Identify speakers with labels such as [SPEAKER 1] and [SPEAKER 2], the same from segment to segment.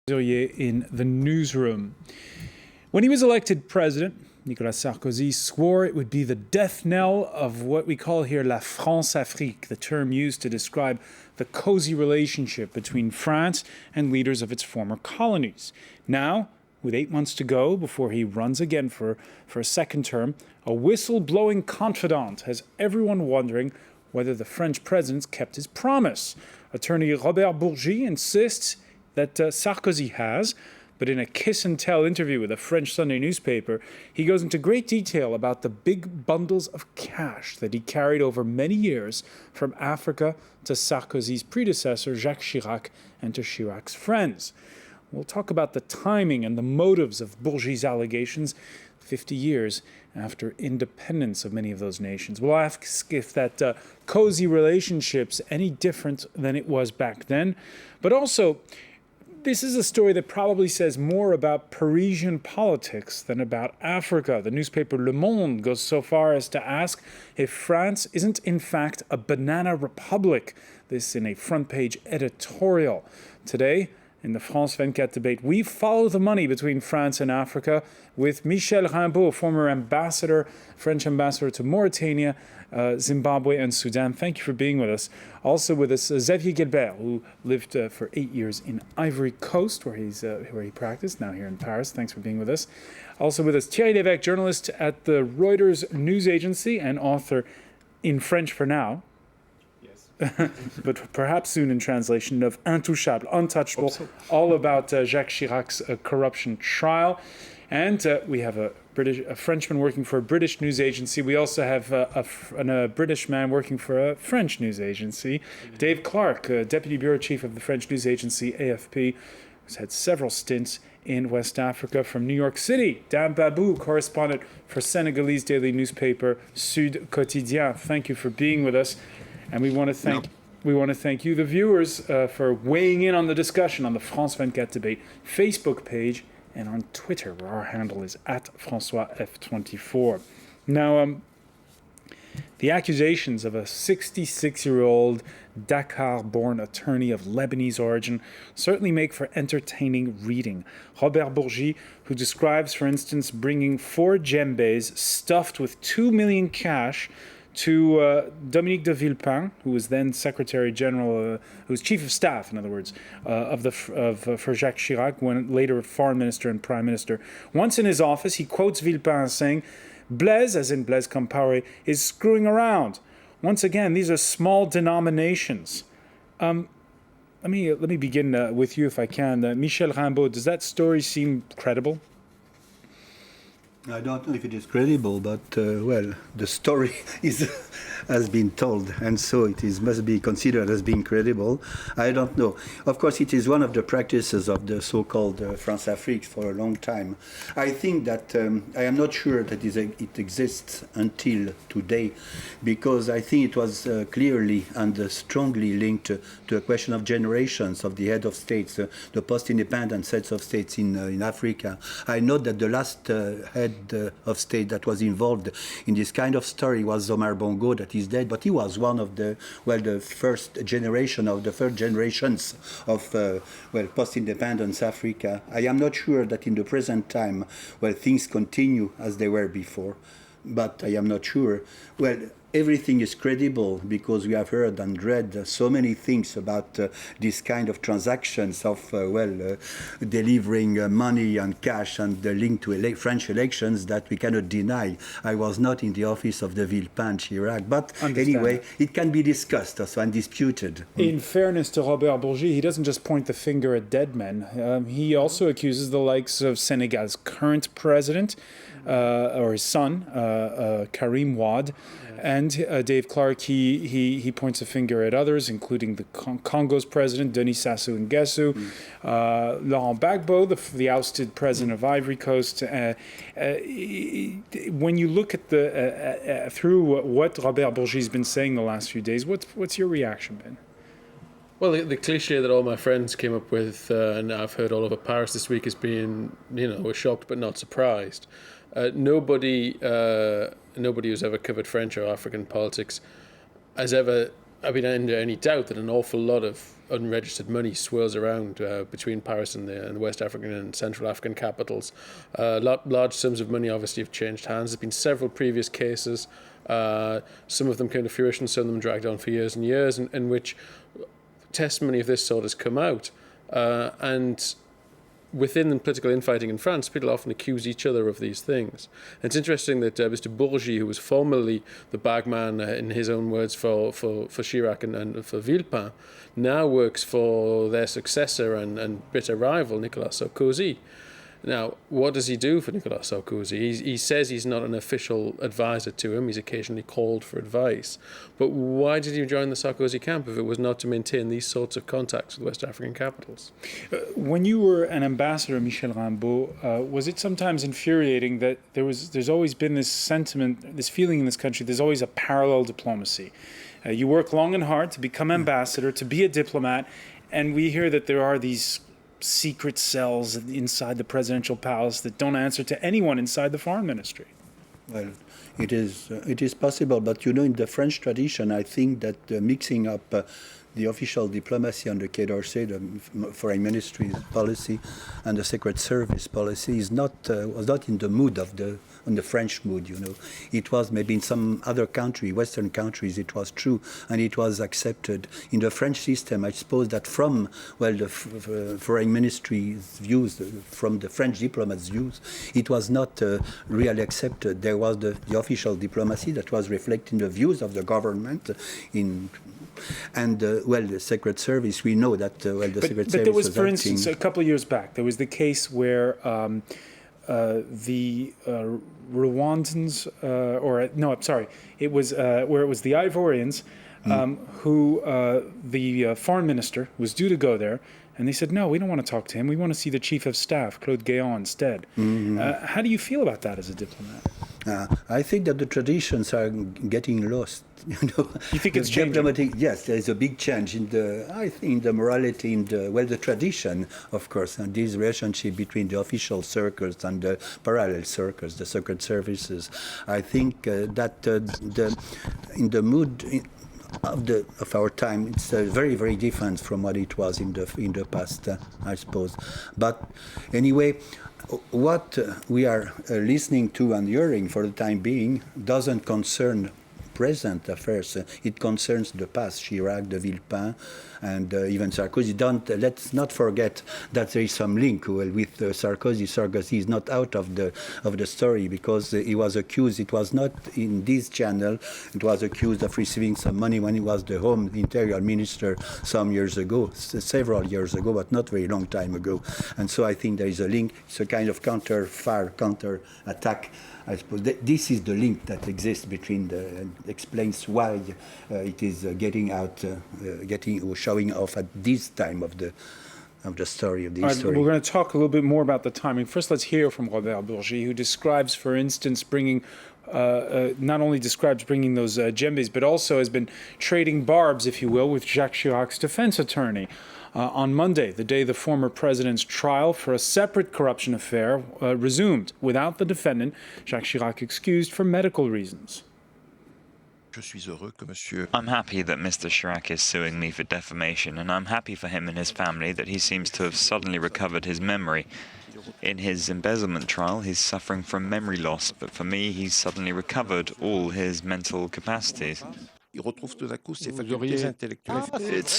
[SPEAKER 1] In the newsroom. When he was elected president, Nicolas Sarkozy swore it would be the death knell of what we call here la France-Afrique, the term used to describe the cozy relationship between France and leaders of its former colonies. Now, with 8 months to go before he runs again for a second term, a whistle-blowing confidant has everyone wondering whether the French president's kept his promise. Attorney Robert Bourgi insists that Sarkozy has, but in a kiss-and-tell interview with a French Sunday newspaper, he goes into great detail about the big bundles of cash that he carried over many years from Africa to Sarkozy's predecessor, Jacques Chirac, and to Chirac's friends. We'll talk about the timing and the motives of Bourgi's allegations 50 years after independence of many of those nations. We'll ask if that cozy relationship's any different than it was back then, but also, this is a story that probably says more about Parisian politics than about Africa. The newspaper Le Monde goes so far as to ask if France isn't in fact a banana republic. This in a front-page editorial. Today, in the France 24 debate, we follow the money between France and Africa with Michel Rimbaud, former French ambassador to Mauritania, Zimbabwe and Sudan. Thank you for being with us. Also with us, Xavier Gilbert, who lived for 8 years in Ivory Coast, where he practiced, now here in Paris. Thanks for being with us. Also with us, Thierry Lévesque, journalist at the Reuters news agency and author in French for now, but perhaps soon in translation, of Intouchable, Untouchable, all about Jacques Chirac's corruption trial. And we have a Frenchman working for a British news agency. We also have a British man working for a French news agency. Dave Clark, Deputy Bureau Chief of the French news agency AFP, who's had several stints in West Africa. From New York City, Dan Babou, correspondent for Senegalese daily newspaper Sud Quotidien. Thank you for being with us. And we want to thank you, the viewers, for weighing in on the discussion on the France 24 debate Facebook page and on Twitter, where our handle is @FrancoisF24. Now, the accusations of a 66-year-old Dakar-born attorney of Lebanese origin certainly make for entertaining reading. Robert Bourgi, who describes, for instance, bringing 4 djembes stuffed with 2 million cash to Dominique de Villepin, who was then Secretary General, who was Chief of Staff, in other words, for Jacques Chirac, when later Foreign Minister and Prime Minister. Once in his office, he quotes Villepin as saying, "Blaise, as in Blaise Compaoré, is screwing around. Once again, these are small denominations." Let me begin with you, if I can. Michel Rimbaud, does that story seem credible?
[SPEAKER 2] I don't know if it is credible, but the story has been told, and so it must be considered as being credible. I don't know. Of course, it is one of the practices of the so-called France-Afrique for a long time. I think that I am not sure that it exists until today, because I think it was clearly and strongly linked to a question of generations of the head of states, the post-independent heads of states in Africa. I know that the last head of state that was involved in this kind of story was Omar Bongo, that is dead, but he was one of the first generation of the third generations of post-independence Africa. I am not sure that in the present time, things continue as they were before, but I am not sure. Everything is credible because we have heard and read so many things about this kind of transactions of delivering money and cash and the link to French elections that we cannot deny. I was not in the office of de Villepin, Chirac, but anyway, it can be discussed, also undisputed.
[SPEAKER 1] In fairness to Robert Bourgi, he doesn't just point the finger at dead men. He also accuses the likes of Senegal's current president, or his son, Karim Wade, and Dave Clark. He points a finger at others, including the Congo's president, Denis Sassou Nguesso, Laurent Gbagbo, the ousted president of Ivory Coast. When you look at through what Robert Bourgi's been saying the last few days, what's your reaction been?
[SPEAKER 3] Well, the cliche that all my friends came up with, and I've heard all over Paris this week, is being, we're shocked but not surprised. Nobody who's ever covered French or African politics has ever been under any doubt that an awful lot of unregistered money swirls around between Paris and the West African and Central African capitals. Large sums of money obviously have changed hands. There's been several previous cases. Some of them came to fruition, some of them dragged on for years and years, in which testimony of this sort has come out. And within the political infighting in France, people often accuse each other of these things. And it's interesting that Mr. Bourgi, who was formerly the bagman, in his own words, for Chirac and for Villepin, now works for their successor and bitter rival, Nicolas Sarkozy. Now, what does he do for Nicolas Sarkozy? He says he's not an official advisor to him. He's occasionally called for advice. But why did he join the Sarkozy camp if it was not to maintain these sorts of contacts with West African capitals?
[SPEAKER 1] When you were an ambassador, Michel Rimbaud, was it sometimes infuriating that there's always been this sentiment, this feeling in this country, there's always a parallel diplomacy? You work long and hard to become ambassador, to be a diplomat, and we hear that there are these secret cells inside the presidential palace that don't answer to anyone inside the foreign ministry.
[SPEAKER 2] Well, it is possible, but in the French tradition, I think that mixing up the official diplomacy under Quai d'Orsay, the foreign ministry's policy, and the Secret Service policy was not in the mood of the French mood. It was maybe in some other country, Western countries, it was true, and it was accepted. In the French system, I suppose that from the foreign ministry's views, from the French diplomats' views, it was not really accepted. There was the official diplomacy that was reflecting the views of the government and the Secret Service. We know that Secret Service.
[SPEAKER 1] But there was, for
[SPEAKER 2] acting.
[SPEAKER 1] instance, a couple of years back, there was the case where the Rwandans, it was where it was the Ivorians who the foreign minister was due to go there. And they said, no, we don't want to talk to him. We want to see the chief of staff, Claude Guéant, instead. How do you feel about that as a diplomat?
[SPEAKER 2] I think that the traditions are getting lost.
[SPEAKER 1] You think it's changing?
[SPEAKER 2] Yes, there is a big change in the morality, in the tradition, of course, and this relationship between the official circles and the parallel circles, the secret services. I think that in the mood of our time, it's very, very different from what it was in the past, I suppose. But anyway, what we are listening to and hearing for the time being doesn't concern present affairs. It concerns the past, Chirac, de Villepin, and even Sarkozy. Let's not forget that there is some link with Sarkozy. Sarkozy is not out of the story because he was accused. It was not in this channel. It was accused of receiving some money when he was the Home Interior Minister some years ago, several years ago, but not very long time ago. And so I think there is a link. It's a kind of counter attack. I suppose this is the link that exists between explains why it is showing off at this time of the story of the history.
[SPEAKER 1] We're going to talk a little bit more about the timing. First, let's hear from Robert Bourgi, who describes, for instance, not only describes bringing those djembes, but also has been trading barbs, if you will, with Jacques Chirac's defense attorney. On Monday, the day the former president's trial for a separate corruption affair resumed, without the defendant, Jacques Chirac, excused for medical reasons.
[SPEAKER 4] I'm happy that Mr. Chirac is suing me for defamation, and I'm happy for him and his family that he seems to have suddenly recovered his memory. In his embezzlement trial, he's suffering from memory loss, but for me, he's suddenly recovered all his mental capacities.
[SPEAKER 5] It's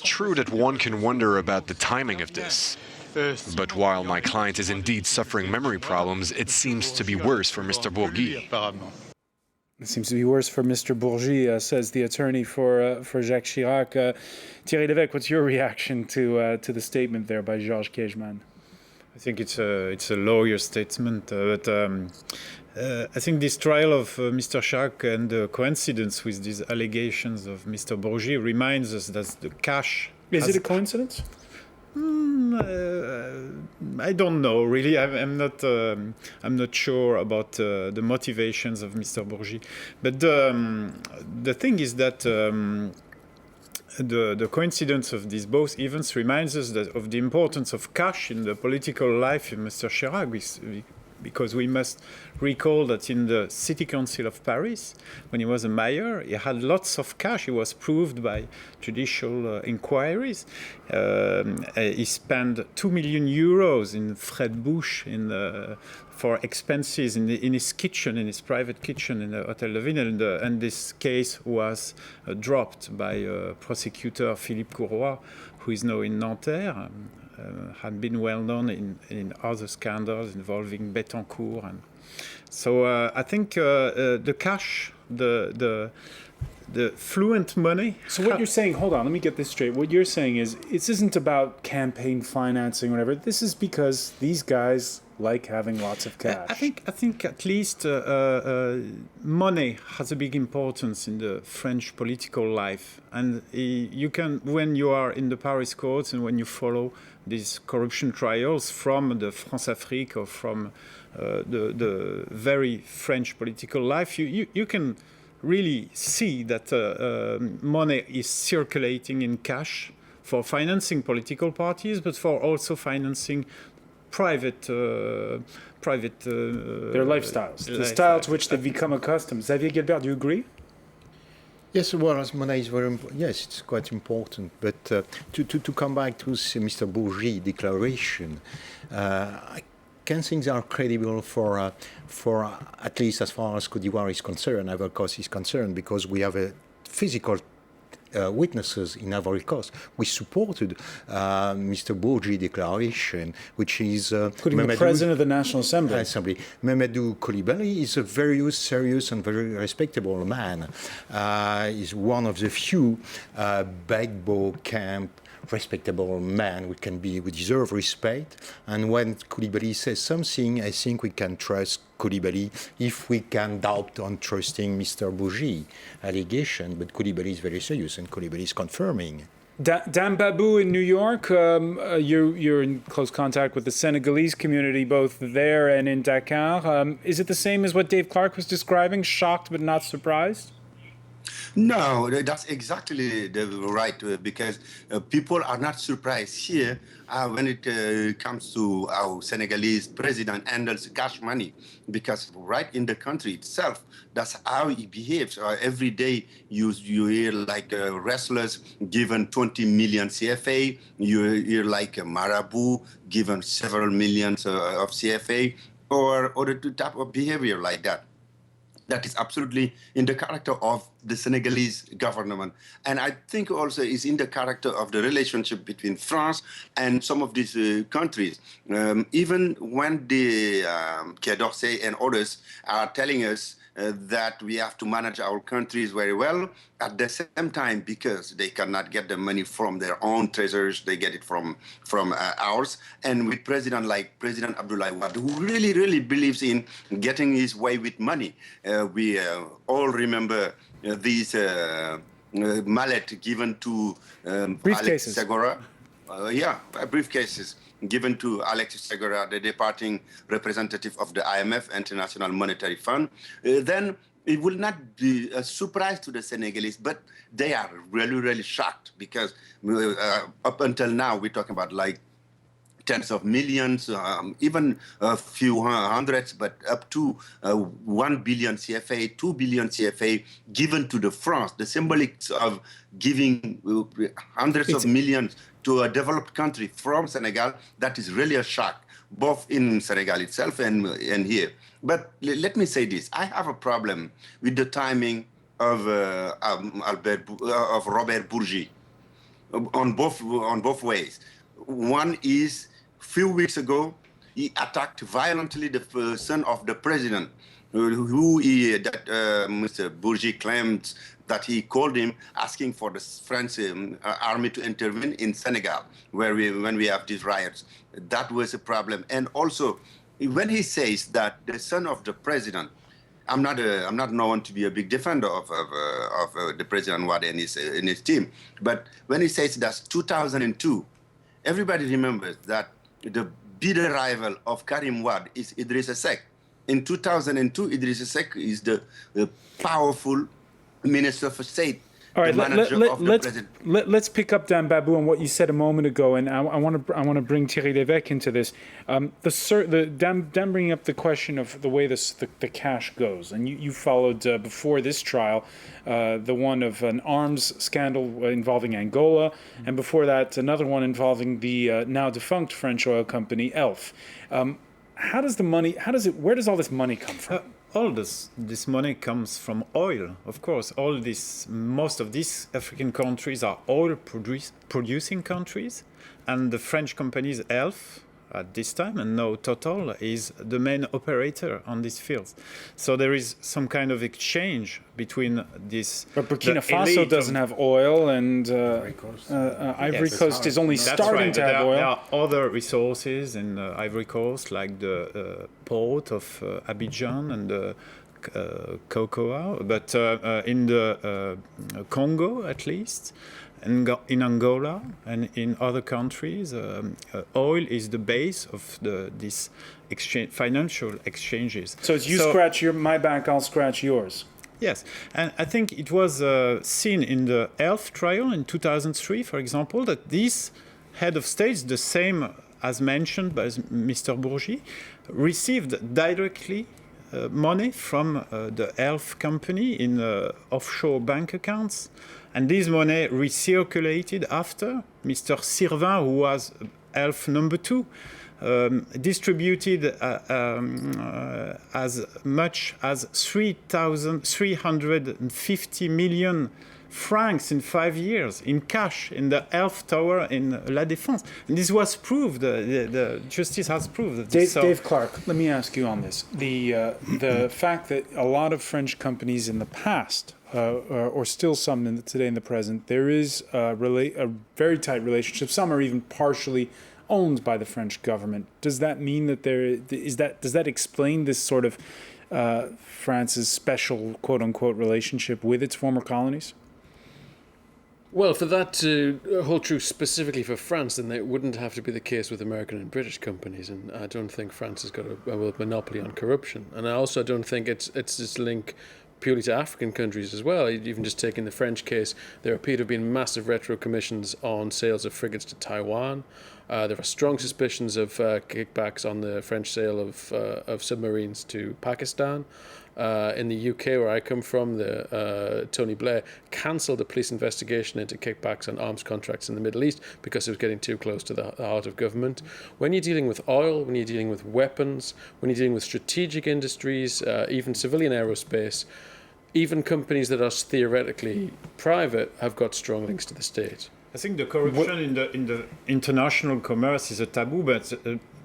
[SPEAKER 5] true that one can wonder about the timing of this. But while my client is indeed suffering memory problems, it seems to be worse for Mr. Bourgi.
[SPEAKER 1] It seems to be worse for Mr. Bourgi, says the attorney for Jacques Chirac. Thierry Lévesque, what's your reaction to the statement there by Georges Kejman?
[SPEAKER 6] I think it's a lawyer statement, but I think this trial of Mr. Chirac and the coincidence with these allegations of Mr. Bourgi reminds us that the cash...
[SPEAKER 1] Is it a coincidence?
[SPEAKER 6] I don't know, really. I'm not sure about the motivations of Mr. Bourgi. But the thing is that the coincidence of these both events reminds us of the importance of cash in the political life of Mr. Chirac. because we must recall that in the City Council of Paris, when he was a mayor, he had lots of cash. He was proved by judicial inquiries. He spent 2 million euros in Fred Bush for expenses in his kitchen, in his private kitchen in the Hotel de Ville, and this case was dropped by prosecutor Philippe Courroy, who is now in Nanterre, had been well known in other scandals involving Bettencourt. And so I think the cash, the fluent money.
[SPEAKER 1] So what you're saying, hold on, let me get this straight. What you're saying is this isn't about campaign financing or whatever. This is because these guys like having lots of cash.
[SPEAKER 6] I think at least money has a big importance in the French political life, and you can, when you are in the Paris courts and when you follow these corruption trials from the France-Afrique or from the very French political life, you can really see that money is circulating in cash for financing political parties, but for also financing private
[SPEAKER 1] their lifestyles, the style to which they've become accustomed. Xavier Gilbert, do you agree?
[SPEAKER 7] Yes, well, as money is very yes, it's quite important. But to come back to Mr. Bourgi's declaration, I can think they are credible for at least as far as Côte d'Ivoire is concerned, Ivory Coast is concerned, because we have a physical witnesses in Ivory Coast. We supported Mr. Bourgi's declaration, which is
[SPEAKER 1] including the President of the National Assembly.
[SPEAKER 7] Mamadou Coulibaly is a very serious and very respectable man. He's one of the few Gbagbo camp respectable man we deserve respect. And when Coulibaly says something, I think we can trust Coulibaly if we can doubt on trusting Mr. Bourgi allegation. But Coulibaly is very serious, and Coulibaly is confirming.
[SPEAKER 1] Dan Babou in New York, you're in close contact with the Senegalese community, both there and in Dakar. Is it the same as what Dave Clark was describing, shocked but not surprised?
[SPEAKER 8] No, that's exactly right, because people are not surprised here when it comes to how Senegalese president handles cash money, because right in the country itself, that's how he behaves. Every day you hear like wrestlers given 20 million CFA, you hear like a marabout given several millions of CFA, or other type of behavior like that. That is absolutely in the character of the Senegalese government. And I think also is in the character of the relationship between France and some of these countries. Even when the Quai d'Orsay and others are telling us that we have to manage our countries very well, at the same time, because they cannot get the money from their own treasures, they get it from ours. And with President like President Abdoulaye Wade, who really believes in getting his way with money. We all remember these mallet given to Alexis Segura. Briefcases given to Alexis Segura, the departing representative of the IMF, International Monetary Fund. Then it will not be a surprise to the Senegalese, but they are really shocked, because up until now, we're talking about like tens of millions, even a few hundreds, but up to 1 billion CFA, 2 billion CFA given to the France. The symbolics of giving hundreds of millions to a developed country from Senegal, that is really a shock, both in Senegal itself and here. But let me say this: I have a problem with the timing of Robert Bourgi on both ways. One is, few weeks ago, he attacked violently the son of the president, Mr. Bourgi claimed that he called him asking for the French army to intervene in Senegal, when we have these riots. That was a problem. And also, when he says that the son of the president, I'm not known to be a big defender of the President Wade and his team, but when he says that's 2002, everybody remembers that the bitter rival of Karim Wade is Idrissa Seck. In 2002, Idrissa Seck is the powerful Minister for State
[SPEAKER 1] All right,
[SPEAKER 8] the manager of the president.
[SPEAKER 1] let's pick up, Dan Babou, on what you said a moment ago, and I want to bring Thierry Lévesque into this. Dan bringing up the question of the way the cash goes, and you followed before this trial the one of an arms scandal involving Angola, and before that another one involving the now defunct French oil company Elf. Where does all this money come from?
[SPEAKER 6] All this money comes from oil, of course. Most of these African countries are oil producing countries, and the French companies Elf at this time, and now Total, is the main operator on these fields. So there is some kind of exchange between this.
[SPEAKER 1] But Burkina Faso doesn't have oil, and Ivory Coast is only starting to have oil.
[SPEAKER 6] There are other resources in Ivory Coast, like the port of Abidjan and the cocoa, but in the Congo, at least, in Angola and in other countries, oil is the base of these financial exchanges.
[SPEAKER 1] So it's scratch my back, I'll scratch yours.
[SPEAKER 6] Yes, and I think it was seen in the Elf trial in 2003, for example, that these head of states, the same as mentioned by Mr. Bourgi, received directly money from the Elf company in offshore bank accounts. And this money recirculated after Mr. Sirvin, who was Elf number 2, distributed as much as 3,350 million francs in 5 years in cash in the Elf Tower in La Défense. And this was proved. The justice has proved.
[SPEAKER 1] Dave Clark, let me ask you on this. The fact that a lot of French companies in the past, or still some today in the present, there is a very tight relationship. Some are even partially owned by the French government. Does that mean that does that explain this sort of France's special quote unquote relationship with its former colonies?
[SPEAKER 3] Well, for that to hold true specifically for France, then it wouldn't have to be the case with American and British companies. And I don't think France has got a monopoly on corruption. And I also don't think it's this link purely to African countries as well. Even just taking the French case, there appear to have been massive retro commissions on sales of frigates to Taiwan. There are strong suspicions of kickbacks on the French sale of submarines to Pakistan. In the UK, where I come from, Tony Blair cancelled a police investigation into kickbacks on arms contracts in the Middle East because it was getting too close to the heart of government. When you're dealing with oil, when you're dealing with weapons, when you're dealing with strategic industries, even civilian aerospace, even companies that are theoretically private have got strong links to the state.
[SPEAKER 6] I think the corruption in the international commerce is a taboo, but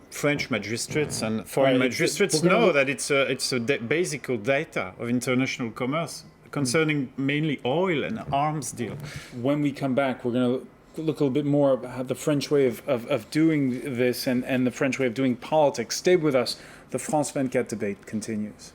[SPEAKER 6] French magistrates and foreign magistrates know that it's a basic data of international commerce concerning mainly oil and arms deal.
[SPEAKER 1] When we come back, we're going to look a little bit more about the French way of doing this and the French way of doing politics. Stay with us. The France 24 debate continues.